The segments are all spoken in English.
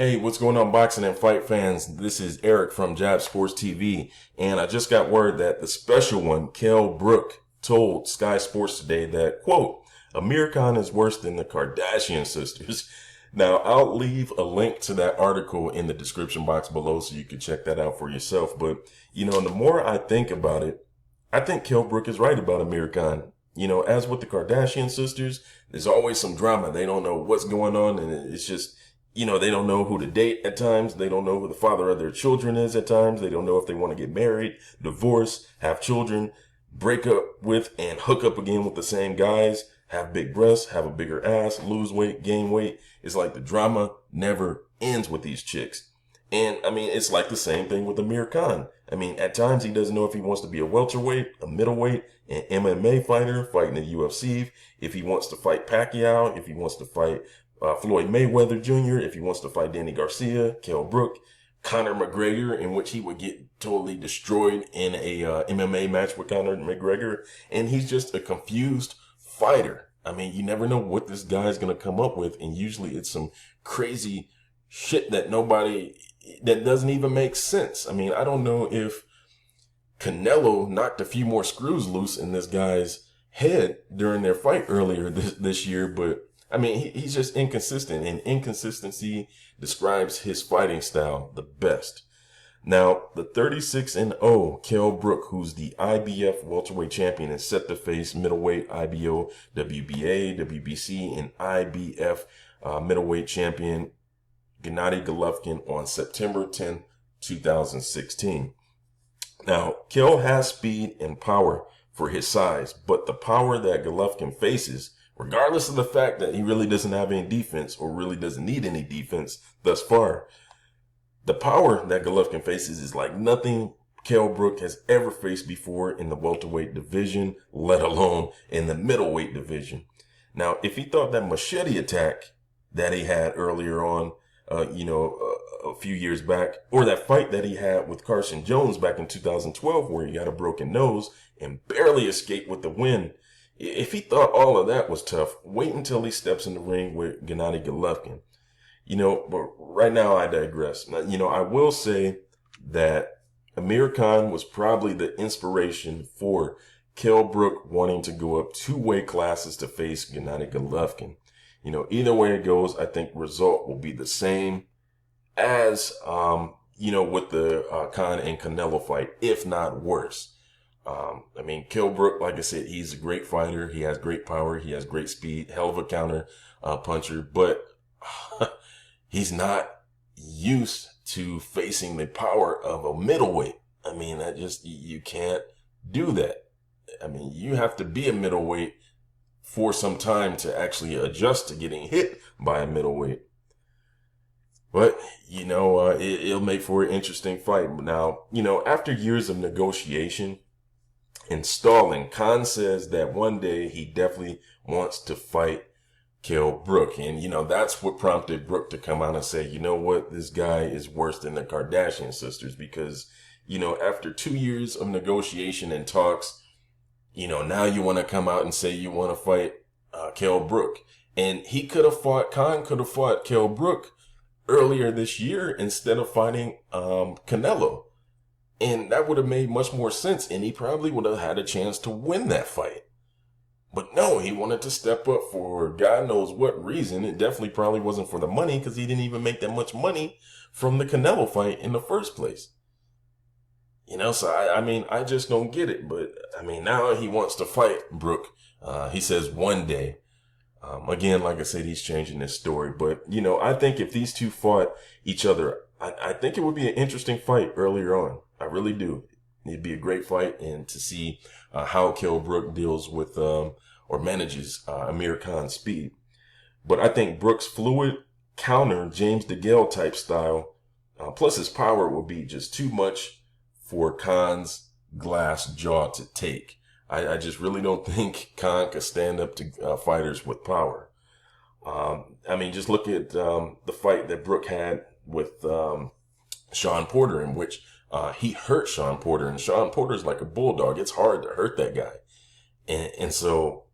Hey, what's going on, boxing and fight fans? This is Eric from Jab Sports TV, and I just got word that the special one, Kell Brook, told Sky Sports today that, quote, Amir Khan is worse than the Kardashian sisters. Now, I'll leave a link to that article in the description box below so you can check that out for yourself. But, the more I think about it, I think Kell Brook is right about Amir Khan. As with the Kardashian sisters, there's always some drama. They don't know what's going on, and it's just, they don't know who to date at times. They don't know who the father of their children is at times. They don't know if they want to get married, divorce, have children, break up with and hook up again with the same guys, have big breasts, have a bigger ass, lose weight, gain weight. It's like the drama never ends with these chicks. And it's like the same thing with Amir Khan. At times he doesn't know if he wants to be a welterweight, a middleweight, an MMA fighter fighting the UFC, if he wants to fight Pacquiao, if he wants to fight Floyd Mayweather Jr., if he wants to fight Danny Garcia, Kell Brook, Conor McGregor, in which he would get totally destroyed in a MMA match with Conor McGregor. And he's just a confused fighter. You never know what this guy's going to come up with. And usually it's some crazy shit that doesn't even make sense. I don't know if Canelo knocked a few more screws loose in this guy's head during their fight earlier this year, but he's just inconsistent, and inconsistency describes his fighting style the best. Now, the 36-0 Kell Brook, who's the IBF welterweight champion, is set to face middleweight IBO, WBA, WBC, and IBF middleweight champion Gennady Golovkin on September 10, 2016. Now, Kell has speed and power for his size, but the power that Golovkin faces, regardless of the fact that he really doesn't have any defense or really doesn't need any defense thus far, the power that Golovkin faces is like nothing Kell Brook has ever faced before in the welterweight division, let alone in the middleweight division. Now, if he thought that machete attack that he had earlier on, a few years back, or that fight that he had with Carson Jones back in 2012 where he got a broken nose and barely escaped with the win, if he thought all of that was tough, wait until he steps in the ring with Gennady Golovkin. But right now I digress. Now, I will say that Amir Khan was probably the inspiration for Kell Brook wanting to go up 2 weight classes to face Gennady Golovkin. Either way it goes, I think result will be the same as, with the Khan and Canelo fight, if not worse. Kell Brook, like I said, he's a great fighter. He has great power. He has great speed, hell of a counter puncher, but he's not used to facing the power of a middleweight. You can't do that. You have to be a middleweight for some time to actually adjust to getting hit by a middleweight. But, it'll make for an interesting fight. Now, after years of negotiation and stalling, Khan says that one day he definitely wants to fight Kell Brook. And, that's what prompted Brook to come out and say, you know what, this guy is worse than the Kardashian sisters. Because, after 2 years of negotiation and talks, now you want to come out and say you want to fight Kell Brook. And Khan could have fought Kell Brook earlier this year instead of fighting Canelo. And that would have made much more sense, and he probably would have had a chance to win that fight. But no, he wanted to step up for God knows what reason. It definitely probably wasn't for the money, because he didn't even make that much money from the Canelo fight in the first place. So I just don't get it. But now he wants to fight Brook. He says one day. Again, like I said, he's changing his story. But, I think if these two fought each other, I think it would be an interesting fight earlier on. I really do. It'd be a great fight, and to see how Kell Brook deals with or manages Amir Khan's speed. But I think Brook's fluid counter James DeGale type style, plus his power, would be just too much for Khan's glass jaw to take. I just really don't think Khan could stand up to fighters with power. Just look at the fight that Brook had with Sean Porter, in which he hurt Sean Porter, and Sean Porter's like a bulldog. It's hard to hurt that guy. And so,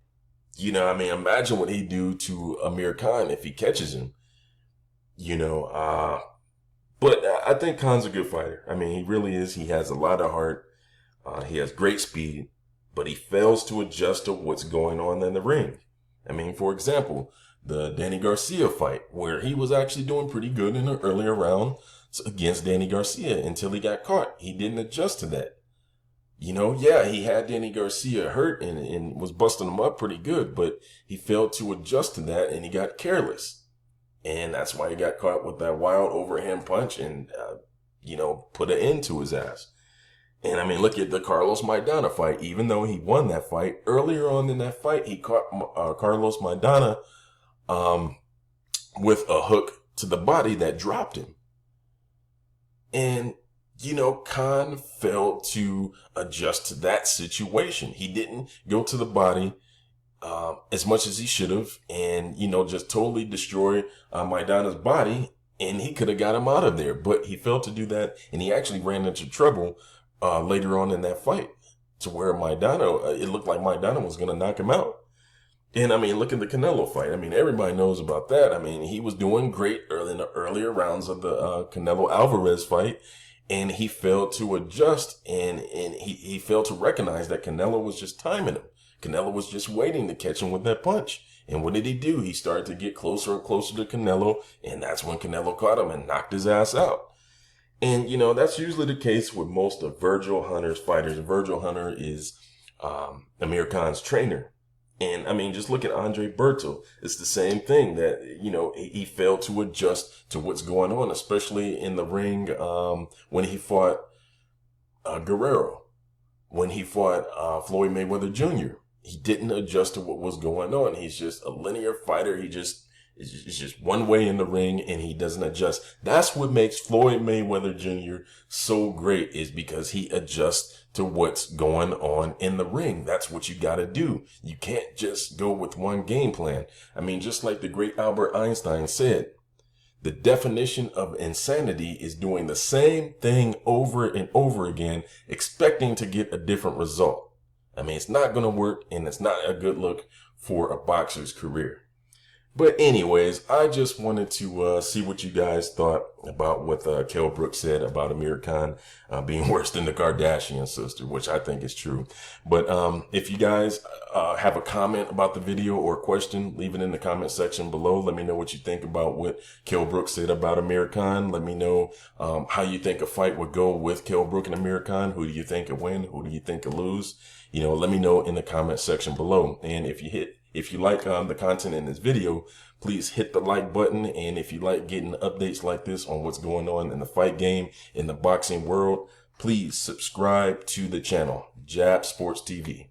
imagine what he'd do to Amir Khan if he catches him. But I think Khan's a good fighter. I mean, he really is. He has a lot of heart. He has great speed, but he fails to adjust to what's going on in the ring. I mean, for example, the Danny Garcia fight, where he was actually doing pretty good in the earlier round against Danny Garcia until he got caught. He didn't adjust to that. Yeah, he had Danny Garcia hurt and was busting him up pretty good, but he failed to adjust to that and he got careless. And that's why he got caught with that wild overhand punch and, put an end to his ass. And I mean, look at the Carlos Maidana fight. Even though he won that fight, earlier on in that fight, he caught Carlos Maidana with a hook to the body that dropped him. And, Khan failed to adjust to that situation. He didn't go to the body as much as he should have and, just totally destroy Maidana's body. And he could have got him out of there. But he failed to do that. And he actually ran into trouble later on in that fight to where Maidana, it looked like Maidana was going to knock him out. And I mean, look at the Canelo fight. I mean, everybody knows about that. I mean, he was doing great in the earlier rounds of the Canelo Alvarez fight, and he failed to adjust, and he failed to recognize that Canelo was just timing him. Canelo was just waiting to catch him with that punch. And what did he do? He started to get closer and closer to Canelo, and that's when Canelo caught him and knocked his ass out. And, that's usually the case with most of Virgil Hunter's fighters. Virgil Hunter is Amir Khan's trainer. And, I mean, just look at Andre Berto. It's the same thing that, he failed to adjust to what's going on, especially in the ring when he fought Guerrero, when he fought Floyd Mayweather Jr. He didn't adjust to what was going on. He's just a linear fighter. It's just one way in the ring and he doesn't adjust. That's what makes Floyd Mayweather Jr. so great, is because he adjusts to what's going on in the ring. That's what you got to do. You can't just go with one game plan. I mean, just like the great Albert Einstein said, the definition of insanity is doing the same thing over and over again, expecting to get a different result. I mean, it's not going to work and it's not a good look for a boxer's career. But anyways, I just wanted to see what you guys thought about what Kell Brook said about Amir Khan being worse than the Kardashian sister, which I think is true. But if you guys have a comment about the video or a question, leave it in the comment section below. Let me know what you think about what Kell Brook said about Amir Khan. Let me know how you think a fight would go with Kell Brook and Amir Khan. Who do you think will win? Who do you think will lose? Let me know in the comment section below. And if you like the content in this video, please hit the like button. And if you like getting updates like this on what's going on in the fight game, in the boxing world, please subscribe to the channel, Jab Sports TV.